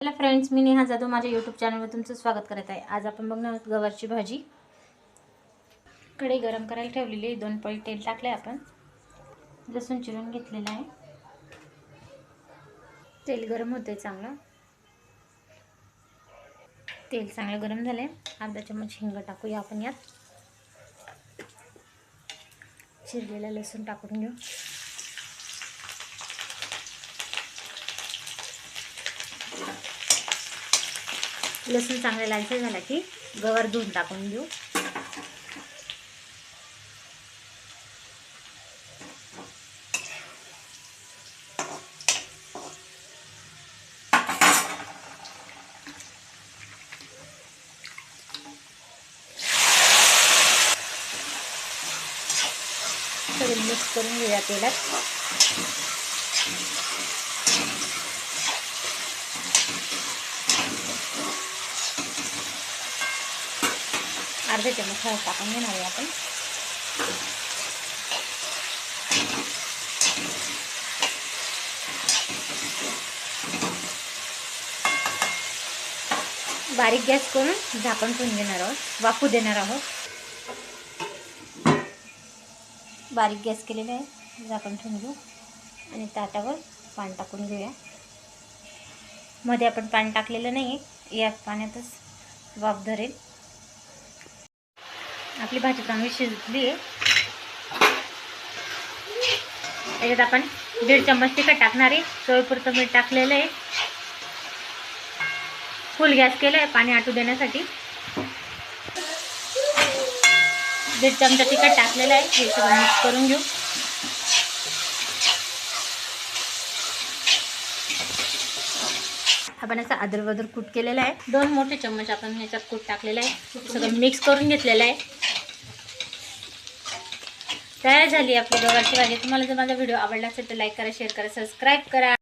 Hello friends, मी नेहा जाधव माझ्या YouTube चॅनलवर तुमचं स्वागत करत आहे। आज आपण बघणार आहोत गवारची भाजी। कढई गरम करायला ठेवलेली आहे। 2 पळी तेल टाकले आपण। लसूण चिरून घेतलेला आहे। तेल गरम होते चांगलं। तेल चांगलं गरम झाले। अर्धा चम्मच हिंग टाकूया आपण यात। चिरलेला लसूण टाकून घेऊ। लसूण चांगला लालसर झाला की गवार धुवून टाकून घेऊ। सगळे मिक्स करून घेऊया तेलात। अर्धा चम्मच हळद टाकून घेणार आहे आपण। बारीक गॅस करून झाकण ठेवून घेणार आहोत, वाफू देणार आहोत। बारीक गॅस केलेला आहे, झाकण ठेवून घेऊ आणि ताटावर पाणी टाकून घेऊया। मध्ये आपण पाणी टाकलेलं नाही आहे, या पाण्यातच वाफ धरेल। आपली भाजी चांगली शिजली आहे। याच्यात आपण 1.5 चम्मच तिखट टाकणार आहे। चवीपुरतं मीठ टाकलेलं आहे। फुल गॅस केला आहे पाणी आटू देण्यासाठी। 1.5 चमचा तिखट टाकलेलं आहे। हे सगळं मिक्स करून घेऊ। आपण याचा अदरवदर कूट केलेला आहे। 2 मोठे चम्मच आपण याच्यात कूट टाकलेला आहे। सगळं मिक्स करून घेतलेलं आहे। तयार झाली आपली गवारची भाजी। तुम्हाला जर माझा व्हिडिओ आवडला असेल तर लाईक करा, शेअर करा, सबस्क्राईब करा।